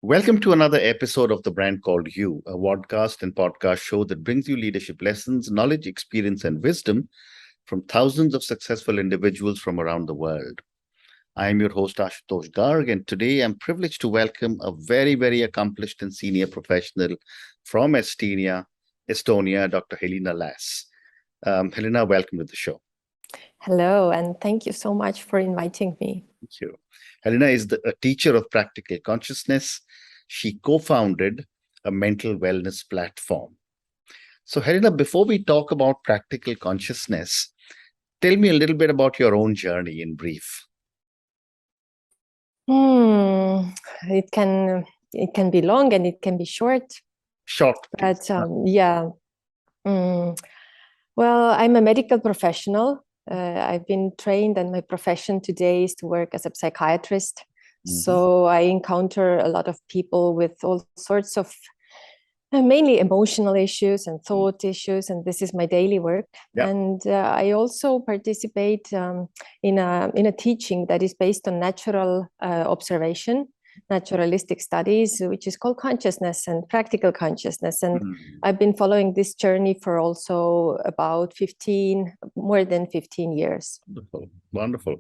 Welcome to another episode of The Brand Called You, a podcast and podcast show that brings you leadership lessons, knowledge, experience, and wisdom from thousands of successful individuals from around the world. I am your host, Ashutosh Garg, and today I'm privileged to welcome a very, very accomplished and senior professional from Estonia, Dr. Helena Lass. Helena, welcome to the show. Hello, and thank you so much for inviting me. Thank you. Helena is a teacher of practical consciousness. She co-founded a mental wellness platform. So, Helena, before we talk about practical consciousness, tell me a little bit about your own journey in brief. It can be long and it can be short. Short. But yeah. Well, I'm a medical professional. I've been trained, and my profession today is to work as a psychiatrist. Mm-hmm. So I encounter a lot of people with all sorts of mainly emotional issues and thought issues, and this is my daily work. Yep. And I also participate in a teaching that is based on natural observation, naturalistic studies, which is called consciousness and practical consciousness. And I've been following this journey for also about more than 15 years. Wonderful, wonderful.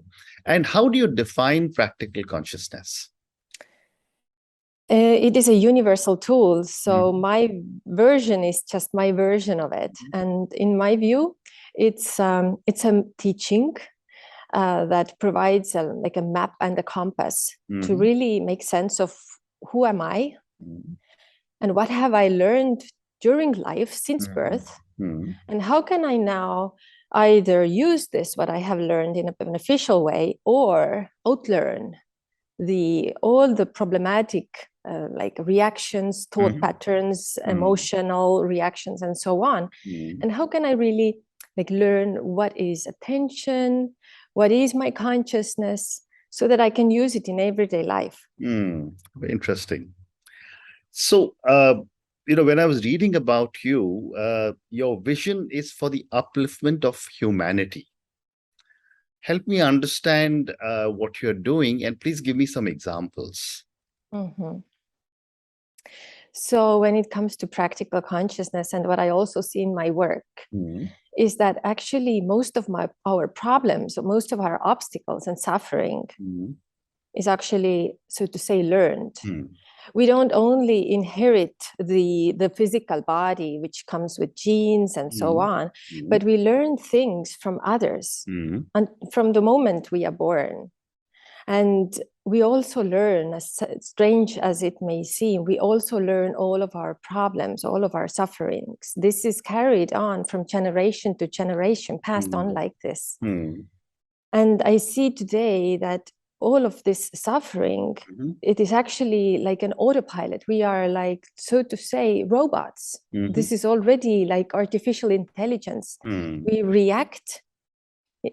And how do you define practical consciousness? It is a universal tool. So my version is just my version of it. And in my view, it's a teaching that provides a map and a compass to really make sense of who am I and what have I learned during life since birth, and how can I now either use what I have learned in a beneficial way or outlearn all the problematic reactions, thought patterns, emotional reactions, and so on. And how can I really learn what is attention, what is my consciousness, so that I can use it in everyday life. Interesting. So, when I was reading about you, your vision is for the upliftment of humanity. Help me understand what you're doing, and please give me some examples. So when it comes to practical consciousness, and what I also see in my work, is that actually most of our problems, most of our obstacles and suffering is actually, so to say, learned. We don't only inherit the physical body, which comes with genes and so on, but we learn things from others and from the moment we are born. And we also learn, as strange as it may seem, we also learn all of our problems, all of our sufferings. This is carried on from generation to generation, passed on like this. And I see today that all of this suffering, it is actually like an autopilot. We are so to say, robots. This is already like artificial intelligence. We react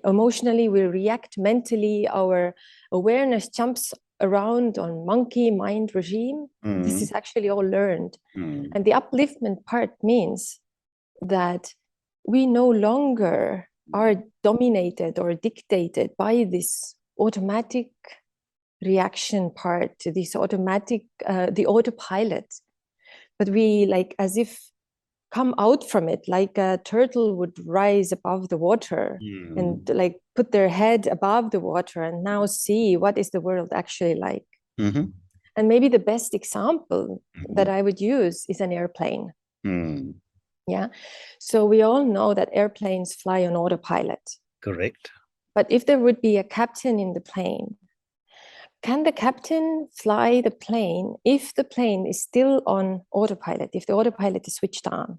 emotionally, we react mentally, our awareness jumps around on monkey mind regime. This is actually all learned. And the upliftment part means that we no longer are dominated or dictated by this automatic reaction part, this automatic, the autopilot, but we as if come out from it, like a turtle would rise above the water and put their head above the water and now see what is the world actually like. And maybe the best example that I would use is an airplane. Yeah. So we all know that airplanes fly on autopilot. Correct. But if there would be a captain in the plane, can the captain fly the plane if the plane is still on autopilot, if the autopilot is switched on?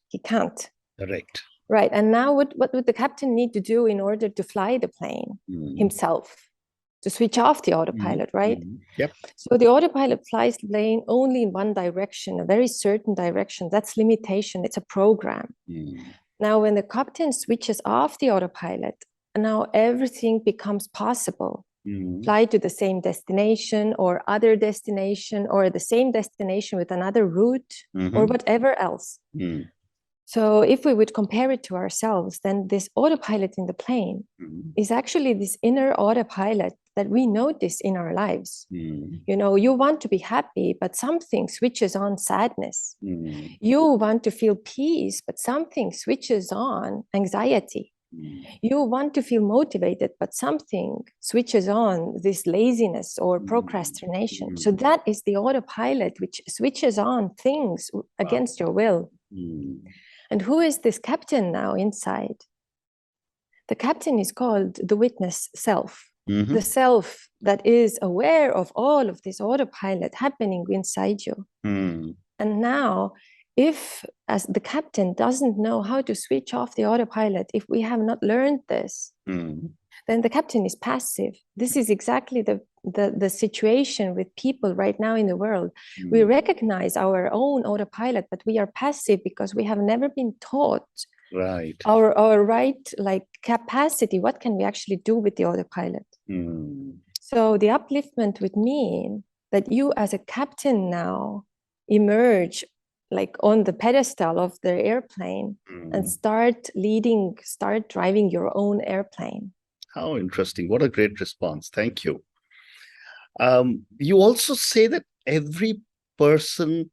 He can't. Correct. Right. And now what would the captain need to do in order to fly the plane himself? To switch off the autopilot, right? Yep. So the autopilot flies the plane only in one direction, a very certain direction. That's limitation. It's a program. Now, when the captain switches off the autopilot, now everything becomes possible. Fly to the same destination or other destination or the same destination with another route or whatever else. So if we would compare it to ourselves, then this autopilot in the plane is actually this inner autopilot that we notice in our lives. You know, you want to be happy, but something switches on sadness. You want to feel peace, but something switches on anxiety. You want to feel motivated, but something switches on this laziness or procrastination. So that is the autopilot, which switches on things against your will. And who is this captain now inside? The captain is called the witness self. The self that is aware of all of this autopilot happening inside you. And now, if as the captain doesn't know how to switch off the autopilot, if we have not learned this, then the captain is passive. This is exactly the situation with people right now in the world. We recognize our own autopilot, but we are passive because we have never been taught our right like capacity. What can we actually do with the autopilot? So the upliftment would mean that you as a captain now emerge like on the pedestal of the airplane and start leading, start driving your own airplane. How interesting. What a great response. Thank you. You also say that every person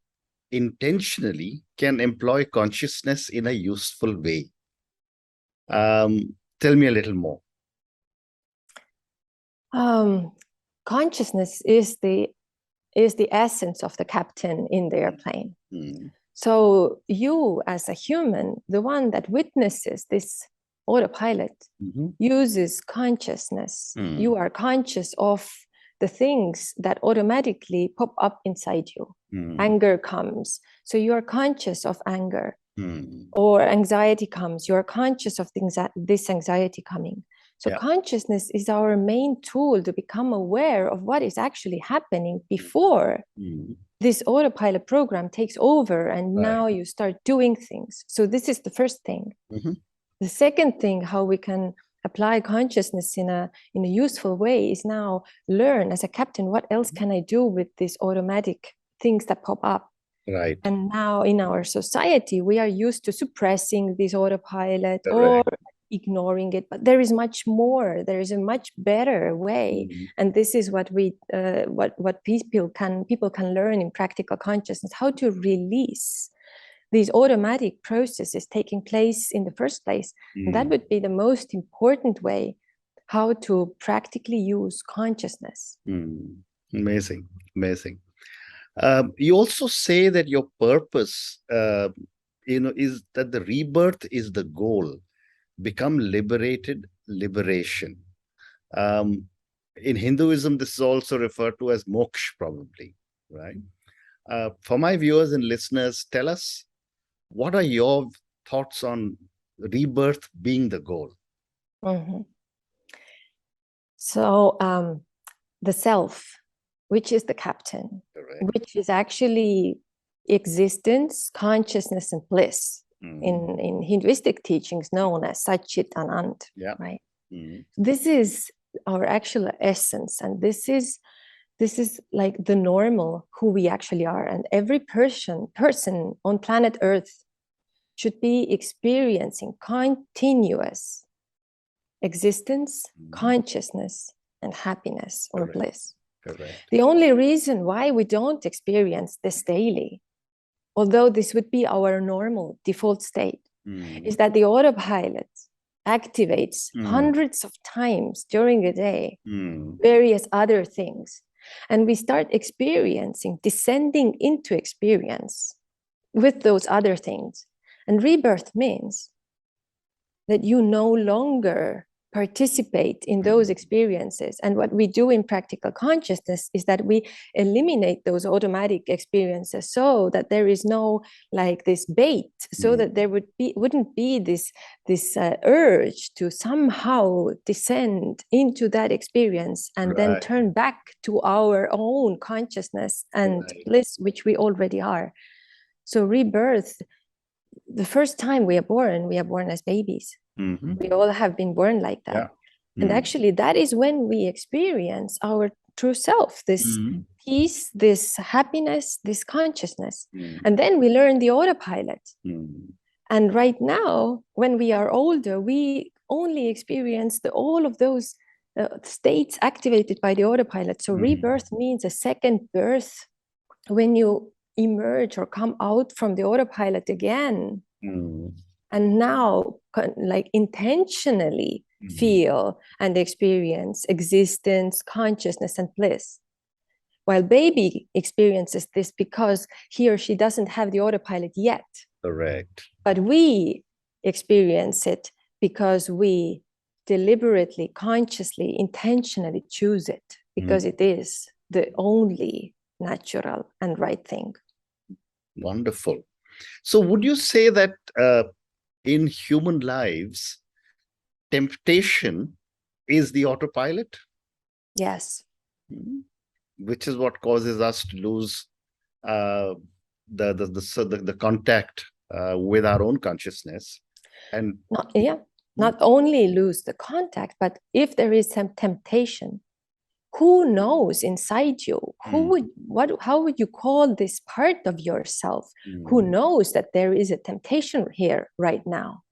intentionally can employ consciousness in a useful way. Tell me a little more. Consciousness is the essence of the captain in the airplane. So you as a human, the one that witnesses this autopilot, uses consciousness. You are conscious of the things that automatically pop up inside you. Anger comes, so you are conscious of anger. Or anxiety comes, you are conscious of this anxiety coming. So consciousness is our main tool to become aware of what is actually happening before this autopilot program takes over and now you start doing things. So this is the first thing. The second thing, how we can apply consciousness in a useful way, is now learn as a captain, what else can I do with these automatic things that pop up? And now in our society, we are used to suppressing this autopilot or ignoring it, but there is much more. There is a much better way, and this is what we what people can learn in practical consciousness, how to release these automatic processes taking place in the first place. And that would be the most important way, how to practically use consciousness. Amazing. You also say that your purpose is that the rebirth is the goal. Become liberation. In Hinduism, this is also referred to as moksha, probably, right? For my viewers and listeners, tell us, what are your thoughts on rebirth being the goal? So the self, which is the captain, which is actually existence, consciousness, and bliss. In Hinduistic teachings known as Satchit Anand, right? This is our actual essence, and this is like the normal who we actually are. And every person on planet Earth should be experiencing continuous existence, consciousness, and happiness or bliss. The only reason why we don't experience this daily, although this would be our normal default state, is that the autopilot activates hundreds of times during the day, various other things. And we start experiencing, descending into experience with those other things. And rebirth means that you no longer participate in those experiences. And what we do in practical consciousness is that we eliminate those automatic experiences so that there is no like this bait, so that there wouldn't be this urge to somehow descend into that experience and then turn back to our own consciousness and bliss, which we already are. So rebirth, the first time we are born as babies. We all have been born like that. And actually, that is when we experience our true self, this peace, this happiness, this consciousness. And then we learn the autopilot. And right now, when we are older, we only experience all of those states activated by the autopilot. So rebirth means a second birth when you emerge or come out from the autopilot again. And now like intentionally feel and experience existence, consciousness, and bliss. While baby experiences this because he or she doesn't have the autopilot yet. Correct. But we experience it because we deliberately, consciously, intentionally choose it, because it is the only natural and right thing. Wonderful. So would you say that in human lives, temptation is the autopilot? Yes. Which is what causes us to lose the contact with our own consciousness. And not only lose the contact, but if there is some temptation, who knows inside you? How would you call this part of yourself who knows that there is a temptation here right now?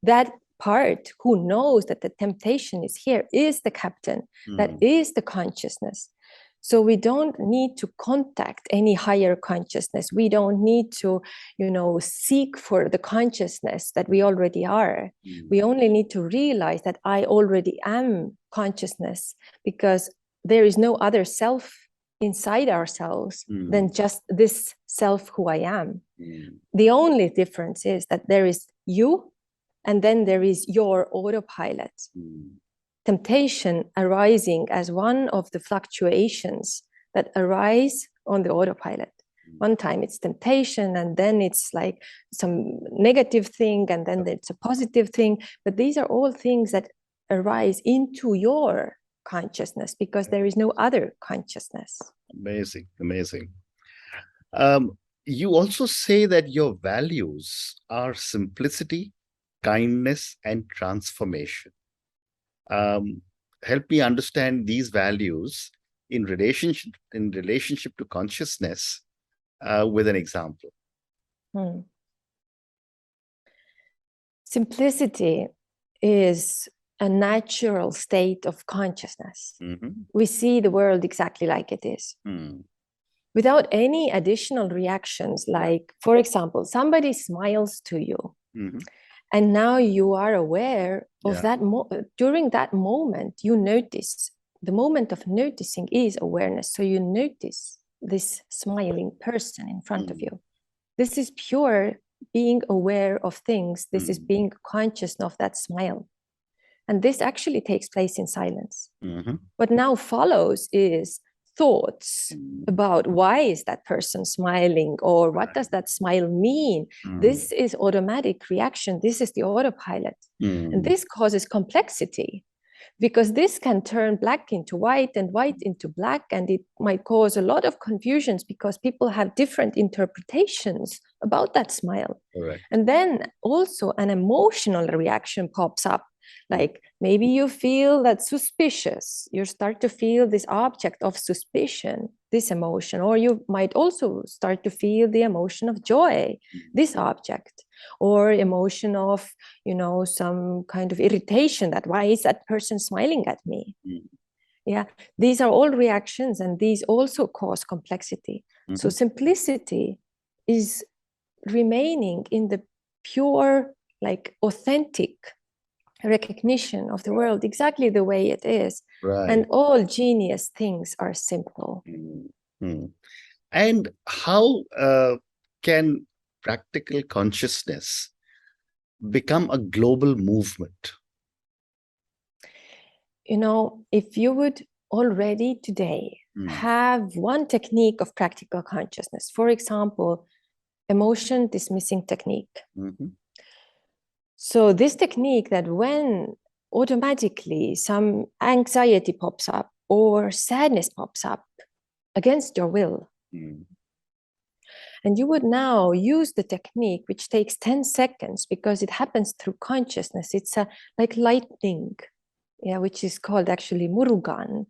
That part who knows that the temptation is here is the captain, that is the consciousness. So we don't need to contact any higher consciousness. We don't need to, seek for the consciousness that we already are. We only need to realize that I already am consciousness, because there is no other self inside ourselves than just this self who I am. The only difference is that there is you, and then there is your autopilot. Temptation arising as one of the fluctuations that arise on the autopilot. One time it's temptation, and then it's like some negative thing, and then it's a positive thing. But these are all things that arise into your consciousness, because there is no other consciousness. Amazing, amazing. You also say that your values are simplicity, kindness, and transformation. Help me understand these values in relationship to consciousness with an example. Simplicity is a natural state of consciousness. We see the world exactly like it is, without any additional reactions. Like, for example, somebody smiles to you. And now you are aware of that. During that moment, you notice. The moment of noticing is awareness. So you notice this smiling person in front of you. This is pure being aware of things. This is being conscious of that smile. And this actually takes place in silence. What now follows is thoughts about why is that person smiling, or what does that smile mean? This is automatic reaction. This is the autopilot. And this causes complexity, because this can turn black into white and white into black, and it might cause a lot of confusions because people have different interpretations about that smile. And then also an emotional reaction pops up. Like maybe you feel that suspicious, you start to feel this object of suspicion, this emotion, or you might also start to feel the emotion of joy, this object, or emotion of, some kind of irritation, that why is that person smiling at me? These are all reactions, and these also cause complexity. So simplicity is remaining in the pure, like authentic recognition of the world exactly the way it is. And all genius things are simple. And how can practical consciousness become a global movement? If you would already today have one technique of practical consciousness, for example, emotion dismissing technique. So this technique, that when automatically some anxiety pops up or sadness pops up against your will, and you would now use the technique, which takes 10 seconds because it happens through consciousness. It's like lightning, which is called actually murugan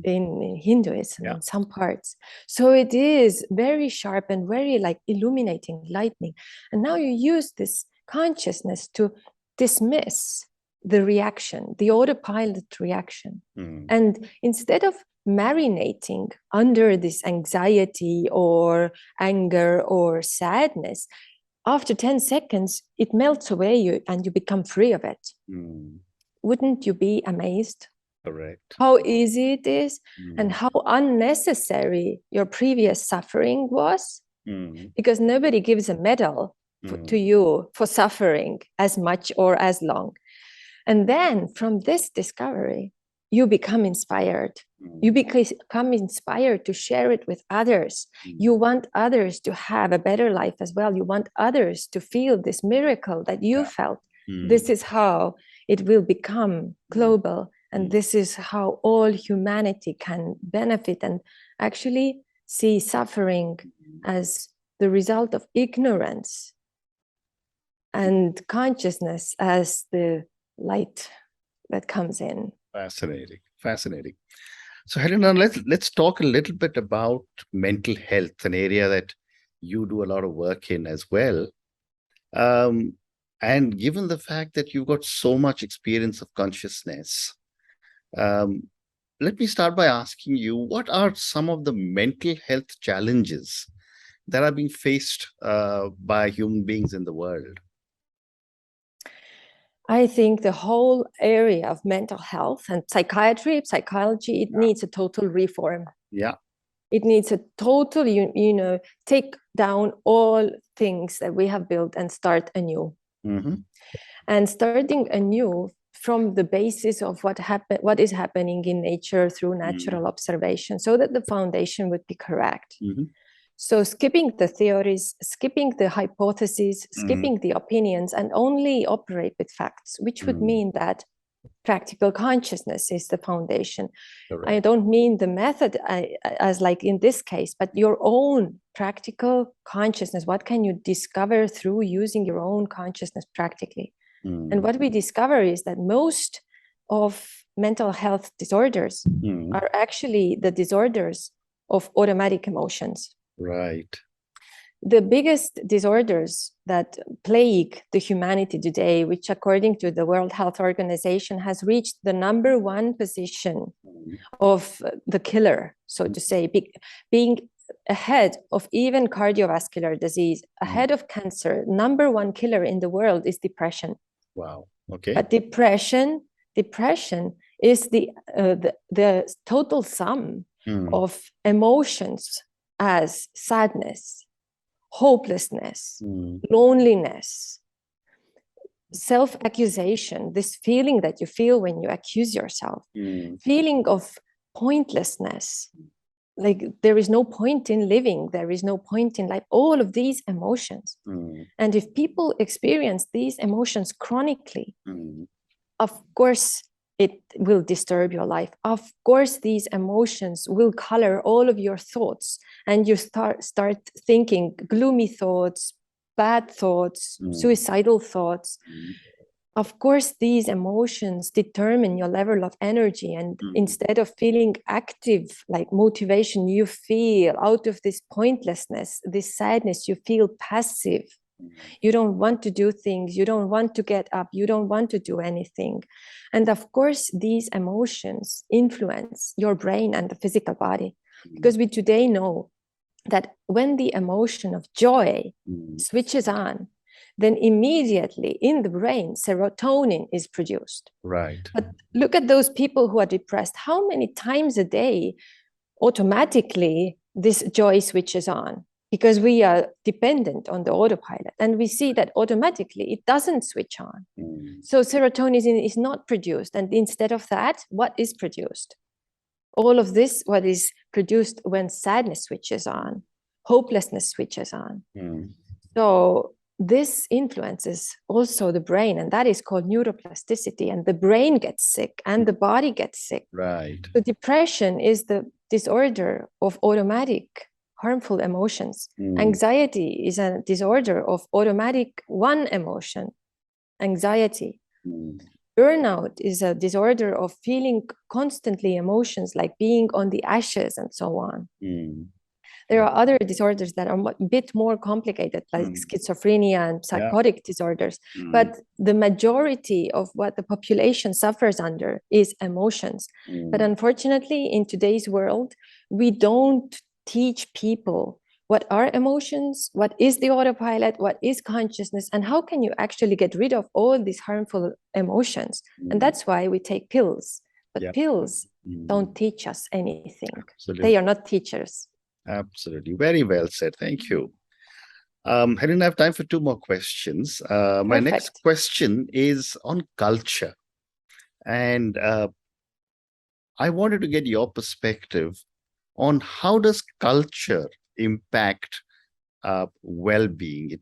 in Hinduism in some parts. So it is very sharp and very like illuminating lightning. And now you use this consciousness to dismiss the reaction, the autopilot reaction. And instead of marinating under this anxiety or anger or sadness, after 10 seconds, it melts away and you become free of it. Wouldn't you be amazed? Correct. How easy it is and how unnecessary your previous suffering was? Because nobody gives a medal to you for suffering as much or as long. And then from this discovery, you become inspired. You become inspired to share it with others. You want others to have a better life as well. You want others to feel this miracle that you felt. This is how it will become global. And this is how all humanity can benefit and actually see suffering as the result of ignorance and consciousness as the light that comes in. Fascinating, fascinating. So Helena, let's talk a little bit about mental health, an area that you do a lot of work in as well. And given the fact that you've got so much experience of consciousness, let me start by asking you, what are some of the mental health challenges that are being faced by human beings in the world? I think the whole area of mental health and psychiatry, psychology, it needs a total reform. Yeah. It needs a total, take down all things that we have built and start anew. And starting anew from the basis of what is happening in nature through natural observation, so that the foundation would be correct. So skipping the theories, skipping the hypotheses, skipping the opinions, and only operate with facts, which would mean that practical consciousness is the foundation. Correct. I don't mean the method as like in this case, but your own practical consciousness. What can you discover through using your own consciousness practically? And what we discover is that most of mental health disorders are actually the disorders of automatic emotions. Right. The biggest disorders that plague the humanity today, which according to the World Health Organization has reached the #1 position of the killer, so to say, being ahead of even cardiovascular disease, ahead of cancer, #1 killer in the world is depression. Wow. Okay. But depression is the total sum of emotions as sadness, hopelessness, loneliness, self-accusation, this feeling that you feel when you accuse yourself, feeling of pointlessness, like there is no point in living, there is no point in life, all of these emotions. And if people experience these emotions chronically, of course, it will disturb your life. Of course, these emotions will color all of your thoughts, and you start thinking gloomy thoughts, bad thoughts, suicidal thoughts. Of course, these emotions determine your level of energy, and instead of feeling active, like motivation, you feel out of this pointlessness, this sadness, you feel passive. You don't want to do things. You don't want to get up. You don't want to do anything. And of course, these emotions influence your brain and the physical body, because we today know that when the emotion of joy switches on, then immediately in the brain, serotonin is produced. Right. But look at those people who are depressed. How many times a day automatically this joy switches on? Because we are dependent on the autopilot, and we see that automatically it doesn't switch on. So serotonin is not produced. And instead of that, what is produced? All of this, what is produced when sadness switches on, hopelessness switches on. So this influences also the brain, and that is called neuroplasticity, and the brain gets sick and the body gets sick. Right. So depression is the disorder of automatic harmful emotions. Anxiety is a disorder of automatic one emotion, anxiety. Burnout is a disorder of feeling constantly emotions like being on the ashes and so on. There are other disorders that are a bit more complicated, like schizophrenia and psychotic disorders. But the majority of what the population suffers under is emotions. But unfortunately, in today's world, we don't teach people what are emotions, what is the autopilot, what is consciousness, and how can you actually get rid of all these harmful emotions. And that's why we take pills. But pills don't teach us anything. Absolutely. They are not teachers. Absolutely. Very well said. Thank you. Helena, I have time for two more questions. My next question is on culture. And I wanted to get your perspective on how does culture impact well-being,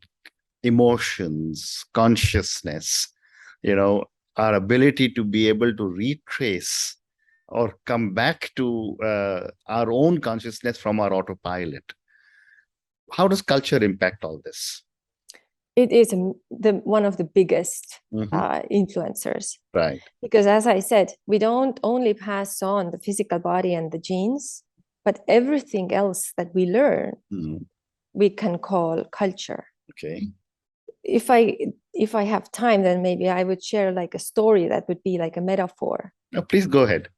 emotions, consciousness, our ability to be able to retrace or come back to our own consciousness from our autopilot. How does culture impact all this? It is one of the biggest influencers. Right. Because as I said, we don't only pass on the physical body and the genes, but everything else that we learn, we can call culture. Okay. If I have time, then maybe I would share like a story that would be like a metaphor. No, please go ahead.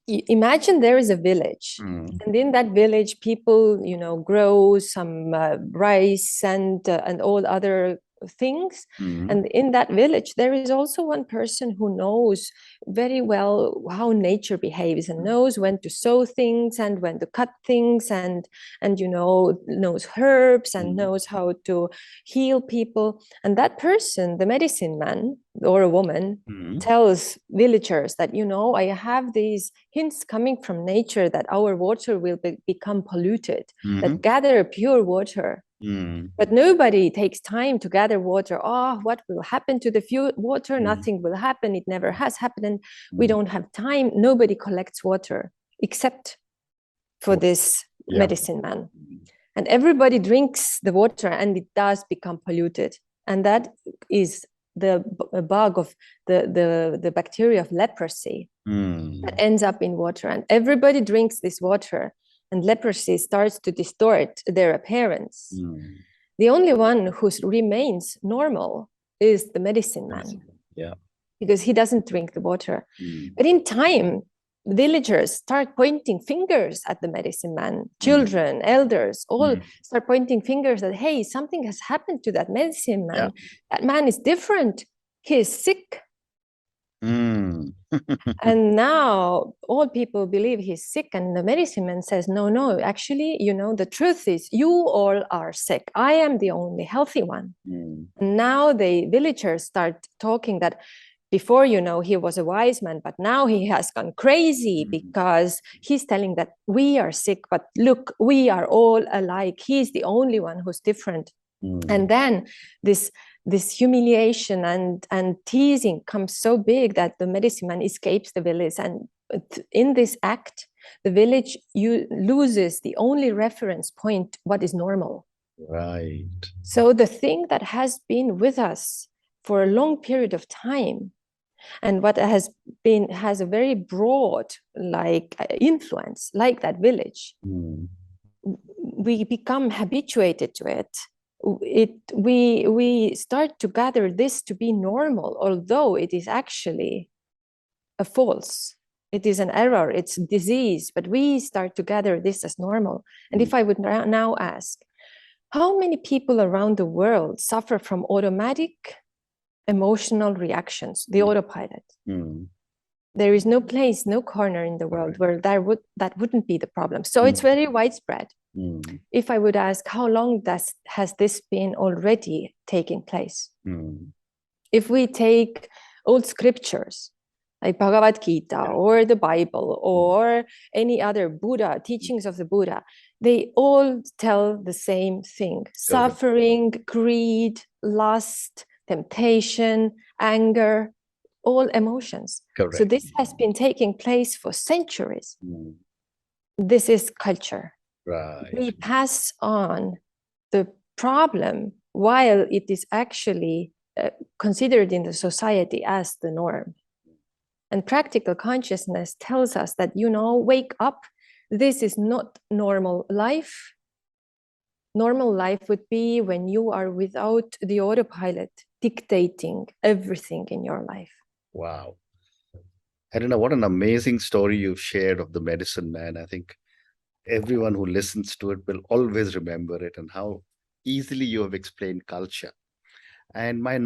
Imagine there is a village, and in that village, people, grow some rice and all other things. And in that village, there is also one person who knows very well how nature behaves and knows when to sow things and when to cut things and knows herbs and knows how to heal people. And that person, the medicine man or a woman, tells villagers that, I have these hints coming from nature that our water will become polluted, that gather pure water. But nobody takes time to gather water. What will happen to the water? Nothing will happen. It never has happened. And we don't have time. Nobody collects water except for this medicine man. And everybody drinks the water and it does become polluted. And that is the bug of the bacteria of leprosy that ends up in water. And everybody drinks this water. And leprosy starts to distort their appearance. The only one who remains normal is the medicine man. Because he doesn't drink the water. But in time, villagers start pointing fingers at the medicine man. Children, elders, all start pointing fingers that, hey, something has happened to that medicine man. That man is different. He is sick. And now all people believe he's sick, and the medicine man says, no, actually, the truth is you all are sick. I am the only healthy one. Now the villagers start talking that before, he was a wise man, but now he has gone crazy because he's telling that we are sick, but look, we are all alike. He's the only one who's different. And then this humiliation and teasing comes so big that the medicine man escapes the village. And in this act, the village loses the only reference point, what is normal. Right. So the thing that has been with us for a long period of time, and what has a very broad influence, like that village, we become habituated to it. We start to gather this to be normal, although it is actually a false. It is an error. It's disease, but we start to gather this as normal. And if I would now ask, how many people around the world suffer from automatic emotional reactions, the autopilot? There is no place, no corner in the world where that wouldn't be the problem. So it's very widespread. If I would ask, how long has this been already taking place? If we take old scriptures like Bhagavad Gita or the Bible or any other Buddha, teachings of the Buddha, they all tell the same thing. Suffering, greed, lust, temptation, anger, all emotions. Correct. So this has been taking place for centuries. This is culture. Right. We pass on the problem while it is actually considered in the society as the norm. And practical consciousness tells us that, wake up. This is not normal life. normal life would be when you are without the autopilot dictating everything in your life. Wow. Helena, what an amazing story you've shared of the medicine man. I think everyone who listens to it will always remember it, and how easily you have explained culture. And my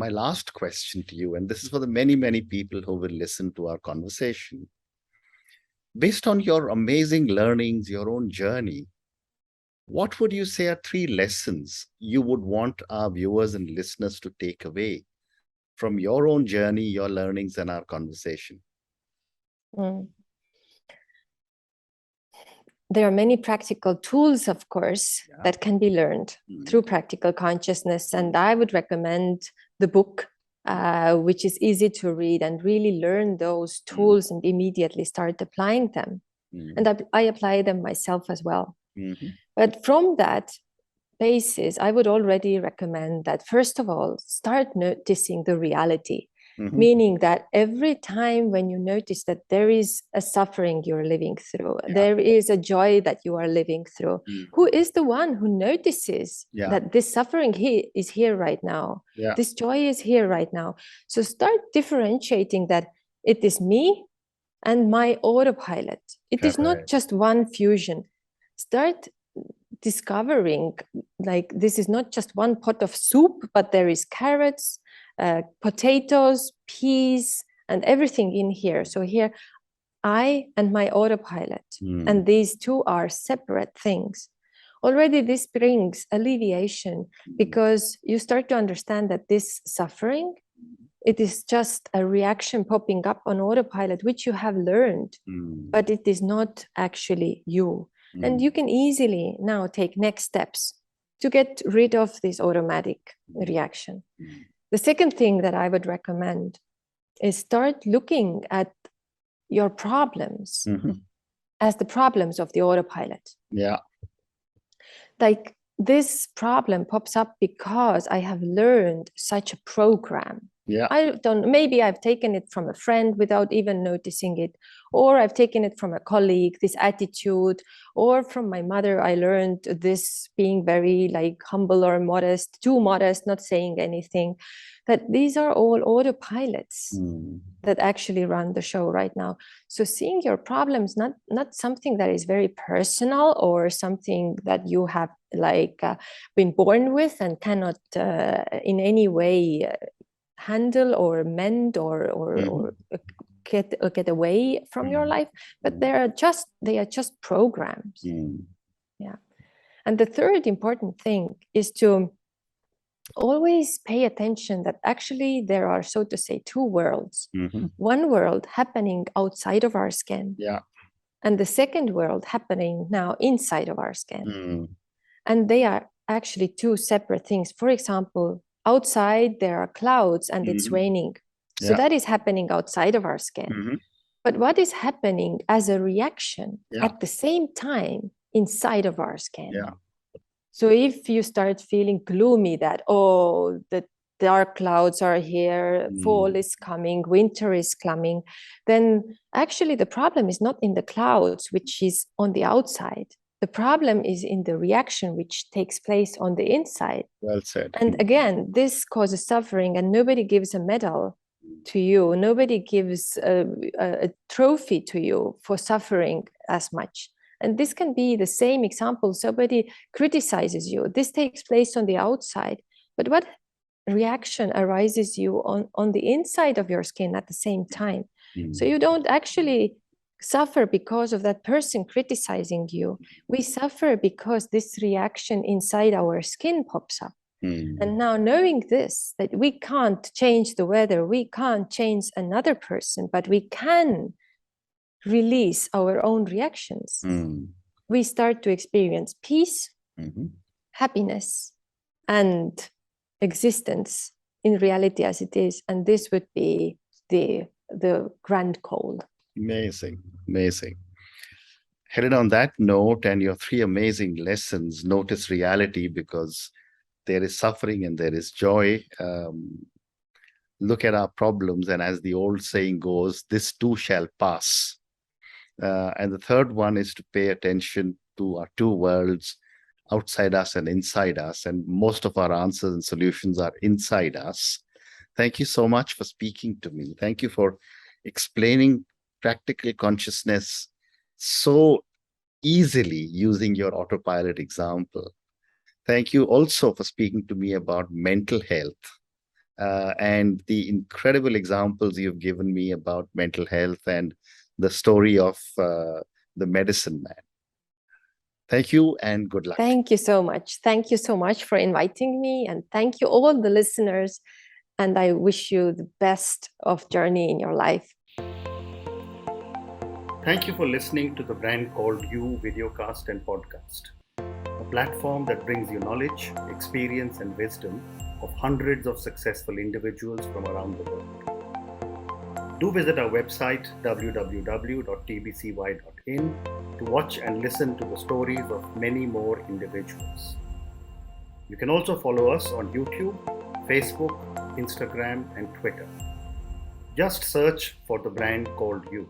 last question to you, and this is for the many, many people who will listen to our conversation. Based on your amazing learnings, your own journey, what would you say are 3 lessons you would want our viewers and listeners to take away from your own journey, your learnings, and our conversation? There are many practical tools, of course, that can be learned through practical consciousness. And I would recommend the book, which is easy to read, and really learn those tools and immediately start applying them. And I apply them myself as well. But from that basis, I would already recommend that, first of all, start noticing the reality. Meaning that every time when you notice that there is a suffering you're living through, there is a joy that you are living through, who is the one who notices that this suffering is here right now? This joy is here right now. So start differentiating that it is me and my autopilot. It is not just one fusion. Start discovering, like, this is not just one pot of soup, but there is carrots, potatoes, peas, and everything in here. So here, I and my autopilot, and these two are separate things. Already this brings alleviation, because you start to understand that this suffering, it is just a reaction popping up on autopilot, which you have learned, but it is not actually you. And you can easily now take next steps to get rid of this automatic reaction. The second thing that I would recommend is start looking at your problems as the problems of the autopilot. Like, this problem pops up because I have learned such a program. Maybe I've taken it from a friend without even noticing it, or I've taken it from a colleague, this attitude, or from my mother, I learned this, being very like humble or modest, too modest, not saying anything. That these are all autopilots that actually run the show right now. So seeing your problems, not something that is very personal or something that you have been born with and cannot in any way handle or mend or get away from your life, but they are just programs. And the third important thing is to always pay attention that actually there are, so to say, 2 worlds. One world happening outside of our skin, and the second world happening now inside of our skin. And they are actually 2 separate things. For example, outside there are clouds and it's raining. So that is happening outside of our skin. But what is happening as a reaction at the same time inside of our skin? So if you start feeling gloomy that, oh, the dark clouds are here, fall is coming, winter is coming, then actually the problem is not in the clouds, which is on the outside. The problem is in the reaction which takes place on the inside. Well said. And again, this causes suffering, and nobody gives a medal to you. Nobody gives a trophy to you for suffering as much. And this can be the same example. Somebody criticizes you. This takes place on the outside. But what reaction arises you on the inside of your skin at the same time? So you don't actually suffer because of that person criticizing you. We suffer because this reaction inside our skin pops up. And now knowing this, that we can't change the weather, we can't change another person, but we can release our own reactions. We start to experience peace, happiness, and existence in reality as it is. And this would be the grand goal. Amazing. Helena, on that note, and your 3 amazing lessons, notice reality because there is suffering and there is joy. Look at our problems, and as the old saying goes, this too shall pass. And the third one is to pay attention to our 2 worlds, outside us and inside us, and most of our answers and solutions are inside us. Thank you so much for speaking to me. Thank you for explaining practical consciousness so easily using your autopilot example. Thank you also for speaking to me about mental health and the incredible examples you've given me about mental health and the story of the medicine man. Thank you and good luck. Thank you so much. Thank you so much for inviting me, and thank you all the listeners. And I wish you the best of journey in your life. Thank you for listening to the Brand Called You videocast and podcast, a platform that brings you knowledge, experience, and wisdom of hundreds of successful individuals from around the world. Do visit our website www.tbcy.in to watch and listen to the stories of many more individuals. You can also follow us on YouTube, Facebook, Instagram, and Twitter. Just search for the Brand Called You.